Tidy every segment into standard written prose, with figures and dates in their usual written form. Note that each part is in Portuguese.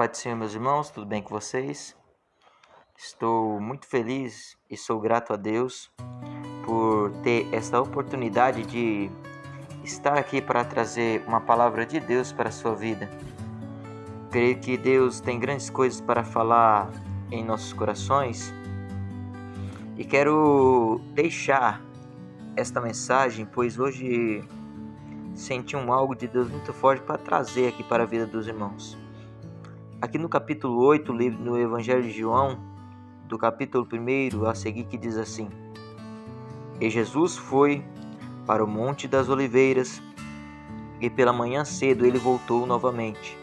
paz do Senhor, meus irmãos, tudo bem com vocês? Estou muito feliz e sou grato a Deus por ter esta oportunidade de estar aqui para trazer uma palavra de Deus para a sua vida. Creio que Deus tem grandes coisas para falar em nossos corações e quero deixar esta mensagem, pois hoje senti algo de Deus muito forte para trazer aqui para a vida dos irmãos. Aqui no capítulo 8, no Evangelho de João, do capítulo 1 a seguir, que diz assim: E Jesus foi para o Monte das Oliveiras, e pela manhã cedo ele voltou novamente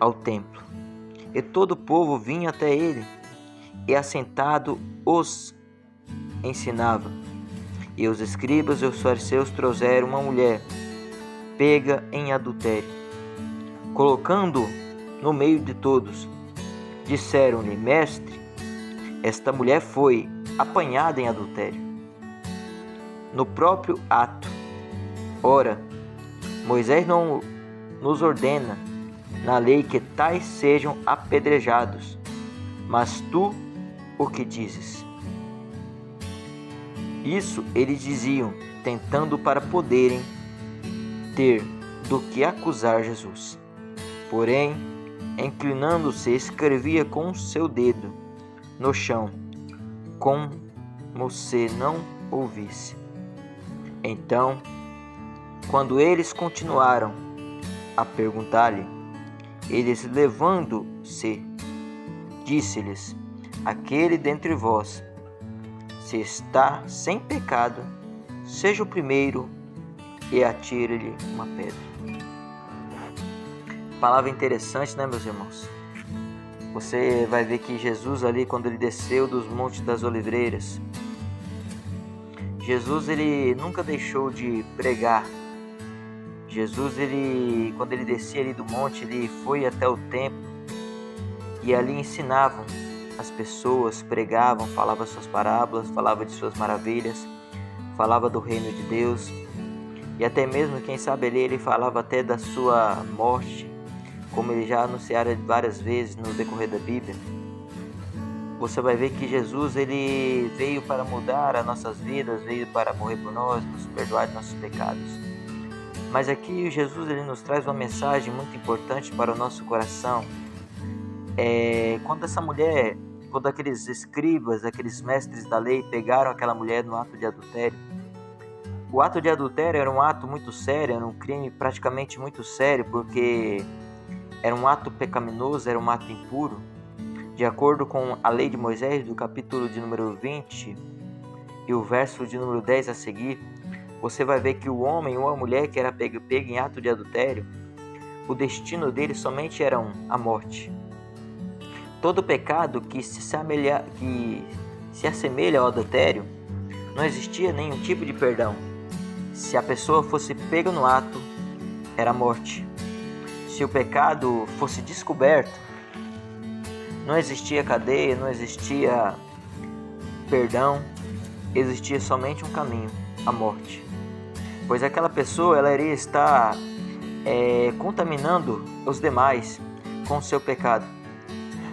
ao templo. E todo o povo vinha até ele, e assentado os ensinava. E os escribas e os fariseus trouxeram uma mulher pega em adultério. Colocando no meio de todos, disseram-lhe: Mestre, esta mulher foi apanhada em adultério, no próprio ato. Ora, Moisés não nos ordena na lei que tais sejam apedrejados, mas tu o que dizes? Isso eles diziam, tentando para poderem ter do que acusar Jesus. Porém, inclinando-se, escrevia com o seu dedo no chão, como se não ouvisse. Então, quando eles continuaram a perguntar-lhe, eles, levando-se, disse-lhes: Aquele dentre vós, se está sem pecado, seja o primeiro e atire-lhe uma pedra. Palavra interessante, né, meus irmãos? Você vai ver que Jesus ali, quando ele desceu dos Montes das Oliveiras, Jesus, ele nunca deixou de pregar. Jesus, quando ele descia ali do monte, ele foi até o templo e ali ensinava as pessoas, pregavam, falava suas parábolas, falava de suas maravilhas, falava do reino de Deus. E até mesmo, quem sabe, ele falava até da sua morte, como ele já anunciara várias vezes no decorrer da Bíblia. Você vai ver que Jesus, ele veio para mudar as nossas vidas, veio para morrer por nós, nos perdoar de nossos pecados. Mas aqui Jesus, ele nos traz uma mensagem muito importante para o nosso coração. Quando aqueles escribas, aqueles mestres da lei pegaram aquela mulher no ato de adultério, o ato de adultério era um ato muito sério, era um crime praticamente muito sério, porque era um ato pecaminoso, era um ato impuro. De acordo com a lei de Moisés, do capítulo de número 20 e o verso de número 10 a seguir, você vai ver que o homem ou a mulher que era pego em ato de adultério, o destino dele somente era a morte. Todo pecado que se assemelha ao adultério, não existia nenhum tipo de perdão. Se a pessoa fosse pega no ato, era morte. Se o pecado fosse descoberto, não existia cadeia, não existia perdão, existia somente um caminho, a morte. Pois aquela pessoa, ela iria estar contaminando os demais com o seu pecado.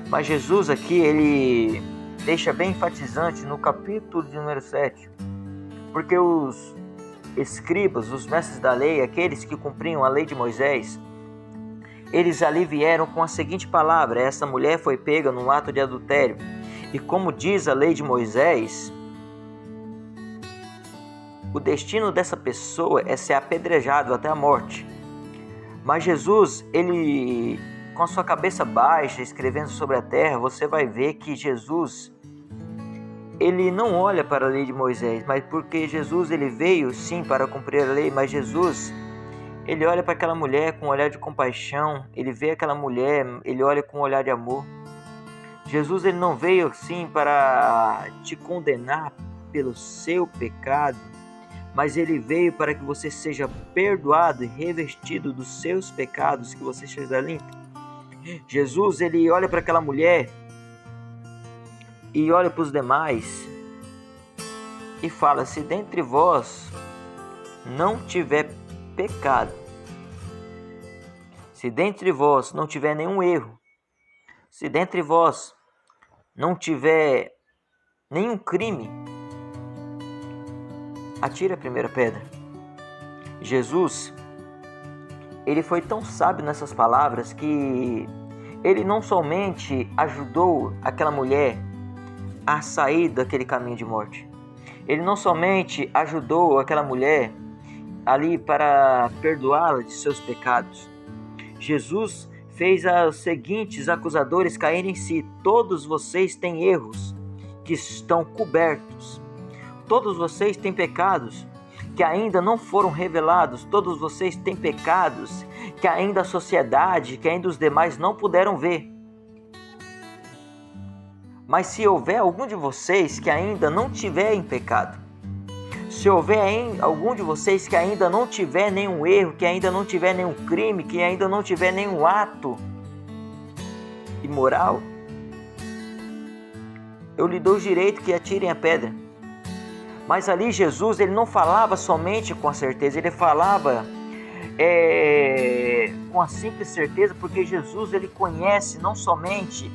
Mas Jesus aqui, ele deixa bem enfatizante no capítulo de número 7, porque os escribas, os mestres da lei, aqueles que cumpriam a lei de Moisés, eles ali vieram com a seguinte palavra: essa mulher foi pega num ato de adultério. E como diz a lei de Moisés, o destino dessa pessoa é ser apedrejado até a morte. Mas Jesus, ele, com a sua cabeça baixa, escrevendo sobre a terra, você vai ver que Jesus, ele não olha para a lei de Moisés, mas porque Jesus, ele veio sim para cumprir a lei, mas Jesus, ele olha para aquela mulher com um olhar de compaixão, ele vê aquela mulher, ele olha com um olhar de amor. Jesus, ele não veio sim para te condenar pelo seu pecado, mas ele veio para que você seja perdoado e revestido dos seus pecados, que você seja limpo. Jesus, ele olha para aquela mulher e olha para os demais e fala: se dentre vós não tiver pecado, se dentre vós não tiver nenhum erro, Se dentre vós não tiver nenhum crime, atire a primeira pedra. Jesus, ele foi tão sábio nessas palavras que ele não somente ajudou aquela mulher a sair daquele caminho de morte. Ele não somente ajudou aquela mulher ali para perdoá-la de seus pecados. Jesus fez os seguintes acusadores caírem em si: todos vocês têm erros que estão cobertos. Todos vocês têm pecados que ainda não foram revelados. Todos vocês têm pecados que ainda a sociedade, que ainda os demais não puderam ver. Mas se houver algum de vocês que ainda não tiver em pecado, se houver algum de vocês que ainda não tiver nenhum erro, que ainda não tiver nenhum crime, que ainda não tiver nenhum ato imoral, eu lhe dou o direito que atirem a pedra. Mas ali Jesus, ele não falava somente com a certeza, ele falava com a simples certeza, porque Jesus, ele conhece não somente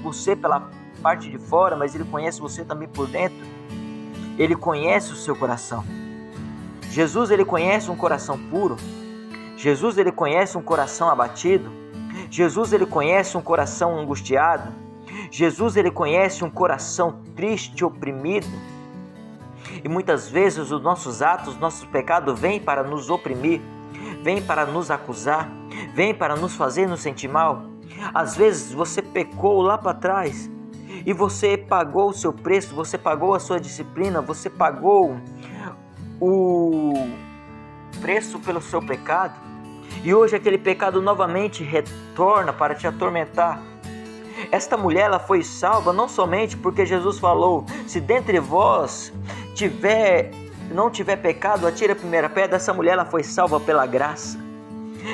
você pela parte de fora, mas ele conhece você também por dentro. Ele conhece o seu coração. Jesus, ele conhece um coração puro. Jesus, ele conhece um coração abatido. Jesus, ele conhece um coração angustiado. Jesus, ele conhece um coração triste, oprimido. E muitas vezes os nossos atos, nossos pecados vêm para nos oprimir, vêm para nos acusar, vêm para nos fazer nos sentir mal. Às vezes você pecou lá para trás e você pagou o seu preço, você pagou a sua disciplina, você pagou o preço pelo seu pecado. E hoje aquele pecado novamente retorna para te atormentar. Esta mulher, ela foi salva não somente porque Jesus falou: se dentre vós não tiver pecado, atire a primeira pedra. Essa mulher, ela foi salva pela graça.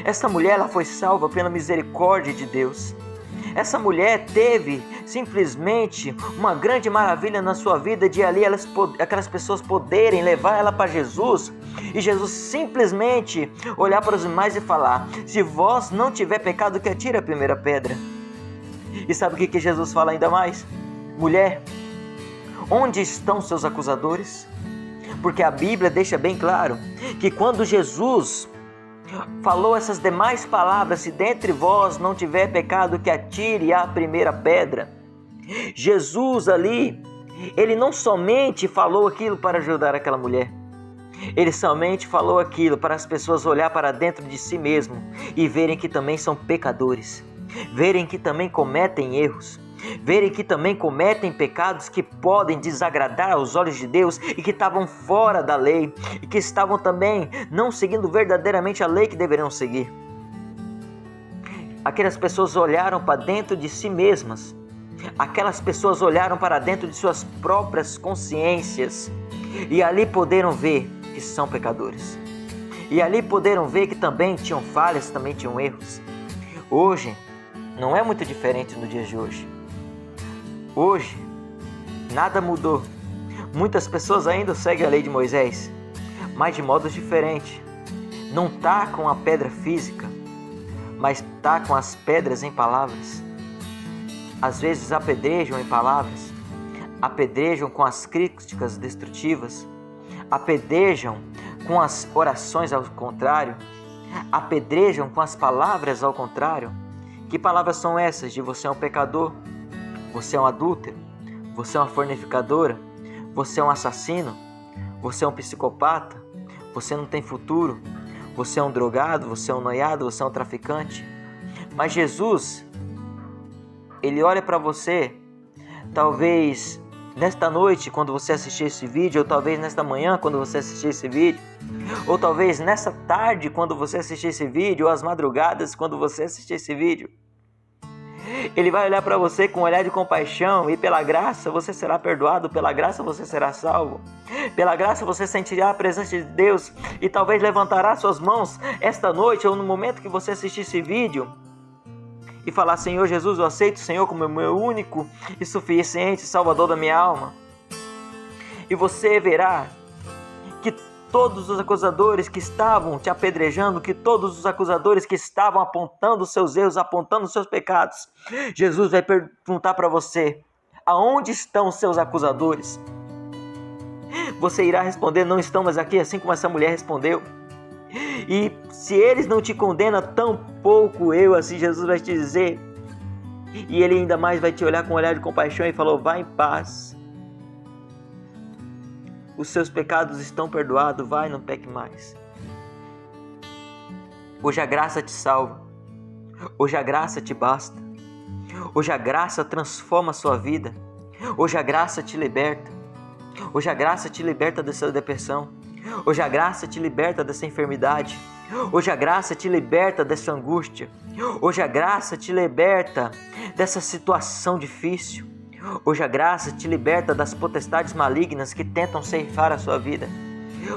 Essa mulher, ela foi salva pela misericórdia de Deus. Essa mulher teve simplesmente uma grande maravilha na sua vida de ali aquelas pessoas poderem levar ela para Jesus e Jesus simplesmente olhar para os demais e falar: se vós não tiver pecado, que atire a primeira pedra. E sabe o que Jesus fala ainda mais? Mulher, onde estão seus acusadores? Porque a Bíblia deixa bem claro que quando Jesus falou essas demais palavras: se dentre vós não tiver pecado, que atire a primeira pedra. Jesus ali, ele não somente falou aquilo para ajudar aquela mulher. Ele somente falou aquilo para as pessoas olhar para dentro de si mesmo e verem que também são pecadores, verem que também cometem erros, verem que também cometem pecados que podem desagradar aos olhos de Deus e que estavam fora da lei e que estavam também não seguindo verdadeiramente a lei que deveriam seguir. Aquelas pessoas olharam para dentro de si mesmas, aquelas pessoas olharam para dentro de suas próprias consciências e ali puderam ver que são pecadores. E ali puderam ver que também tinham falhas, também tinham erros. Hoje não é muito diferente no dia de hoje. Hoje, nada mudou. Muitas pessoas ainda seguem a lei de Moisés, mas de modo diferente. Não está com a pedra física, mas está com as pedras em palavras. Às vezes apedrejam em palavras, apedrejam com as críticas destrutivas, apedrejam com as orações ao contrário, apedrejam com as palavras ao contrário. Que palavras são essas? De você é um pecador, você é um adúltero, você é uma fornificadora, você é um assassino, você é um psicopata, você não tem futuro, você é um drogado, você é um noiado, você é um traficante. Mas Jesus, ele olha para você, talvez nesta noite quando você assistir esse vídeo, ou talvez nesta manhã quando você assistir esse vídeo, ou talvez nessa tarde quando você assistir esse vídeo, ou às madrugadas quando você assistir esse vídeo. Ele vai olhar para você com um olhar de compaixão e pela graça você será perdoado, pela graça você será salvo, pela graça você sentirá a presença de Deus e talvez levantará suas mãos esta noite ou no momento que você assistir esse vídeo e falar: Senhor Jesus, eu aceito o Senhor como meu único e suficiente Salvador da minha alma. E você verá que todos os acusadores que estavam te apedrejando, que todos os acusadores que estavam apontando os seus erros, apontando os seus pecados, Jesus vai perguntar para você: aonde estão os seus acusadores? Você irá responder: não estão mais aqui, assim como essa mulher respondeu. E se eles não te condenam, tampouco eu, assim Jesus vai te dizer. E ele ainda mais vai te olhar com um olhar de compaixão e falou: vá em paz. Os seus pecados estão perdoados, vai, não peque mais. Hoje a graça te salva. Hoje a graça te basta. Hoje a graça transforma a sua vida. Hoje a graça te liberta. Hoje a graça te liberta dessa depressão. Hoje a graça te liberta dessa enfermidade. Hoje a graça te liberta dessa angústia. Hoje a graça te liberta dessa situação difícil. Hoje a graça te liberta das potestades malignas que tentam ceifar a sua vida.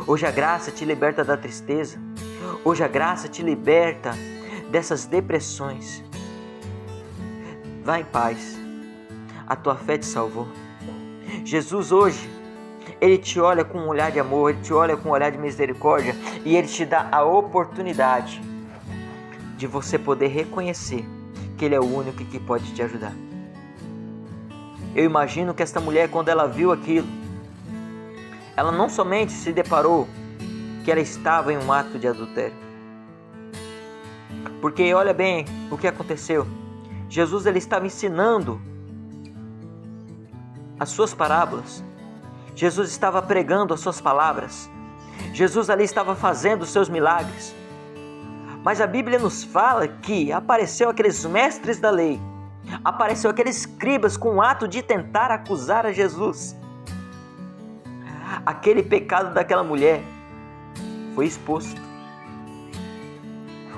Hoje a graça te liberta da tristeza. Hoje a graça te liberta dessas depressões. Vá em paz. A tua fé te salvou. Jesus hoje, Ele te olha com um olhar de amor, Ele te olha com um olhar de misericórdia e Ele te dá a oportunidade de você poder reconhecer que Ele é o único que pode te ajudar. Eu imagino que esta mulher, quando ela viu aquilo, ela não somente se deparou que ela estava em um ato de adultério. Porque olha bem o que aconteceu. Jesus, ele estava ensinando as suas parábolas. Jesus estava pregando as suas palavras. Jesus ali estava fazendo os seus milagres. Mas a Bíblia nos fala que apareceu aqueles mestres da lei, apareceu aqueles escribas com o ato de tentar acusar a Jesus. Aquele pecado daquela mulher foi exposto.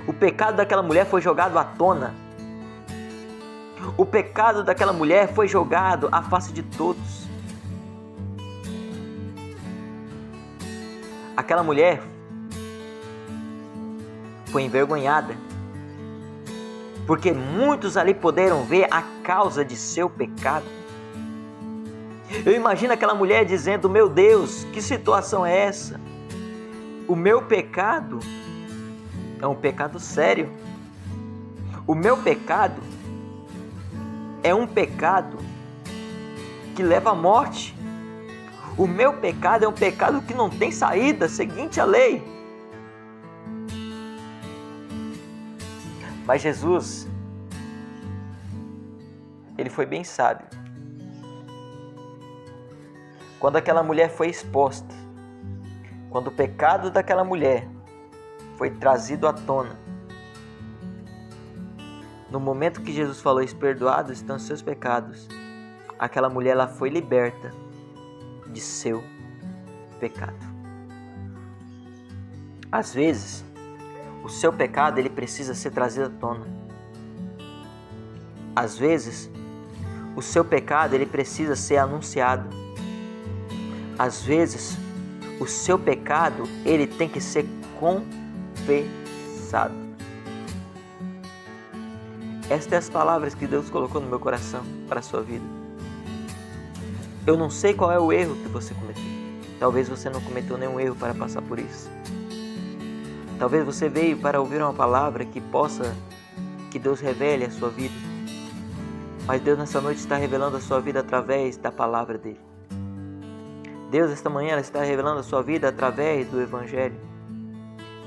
O pecado daquela mulher foi jogado à tona. O pecado daquela mulher foi jogado à face de todos. Aquela mulher foi envergonhada, porque muitos ali puderam ver a causa de seu pecado. Eu imagino aquela mulher dizendo: meu Deus, que situação é essa? O meu pecado é um pecado sério. O meu pecado é um pecado que leva à morte. O meu pecado é um pecado que não tem saída, seguinte a lei. Mas Jesus, ele foi bem sábio. Quando aquela mulher foi exposta, quando o pecado daquela mulher foi trazido à tona, no momento que Jesus falou: perdoados estão os seus pecados, aquela mulher ela foi liberta de seu pecado. Às vezes, o seu pecado ele precisa ser trazido à tona. Às vezes, o seu pecado ele precisa ser anunciado. Às vezes, o seu pecado ele tem que ser confessado. Estas são as palavras que Deus colocou no meu coração para a sua vida. Eu não sei qual é o erro que você cometeu. Talvez você não cometeu nenhum erro para passar por isso. Talvez você veio para ouvir uma palavra que Deus revele a sua vida. Mas Deus nessa noite está revelando a sua vida através da palavra dele. Deus esta manhã está revelando a sua vida através do Evangelho.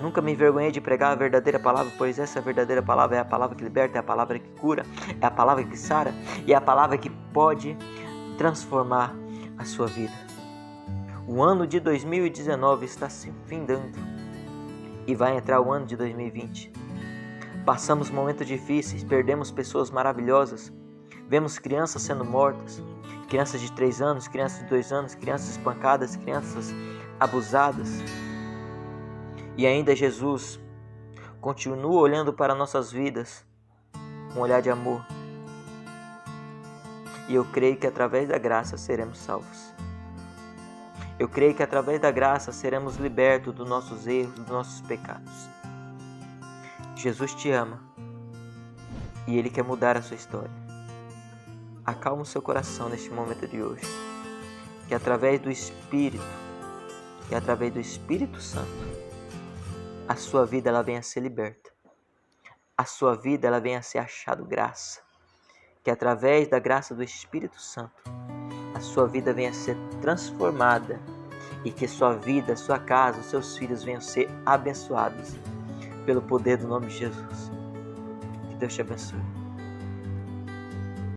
Nunca me envergonhei de pregar a verdadeira palavra, pois essa verdadeira palavra é a palavra que liberta, é a palavra que cura, é a palavra que sara e é a palavra que pode transformar a sua vida. O ano de 2019 está se findando e vai entrar o ano de 2020. Passamos momentos difíceis, perdemos pessoas maravilhosas, vemos crianças sendo mortas, crianças de 3 anos, crianças de 2 anos, crianças espancadas, crianças abusadas. E ainda Jesus continua olhando para nossas vidas com um olhar de amor. E eu creio que através da graça seremos salvos. Eu creio que através da graça seremos libertos dos nossos erros, dos nossos pecados. Jesus te ama e Ele quer mudar a sua história. Acalma o seu coração neste momento de hoje. Que através do Espírito que através do Espírito Santo a sua vida ela venha a ser liberta. A sua vida ela venha a ser achado graça. Que através da graça do Espírito Santo a sua vida venha a ser transformada e que sua vida, sua casa, os seus filhos venham a ser abençoados pelo poder do nome de Jesus. Que Deus te abençoe.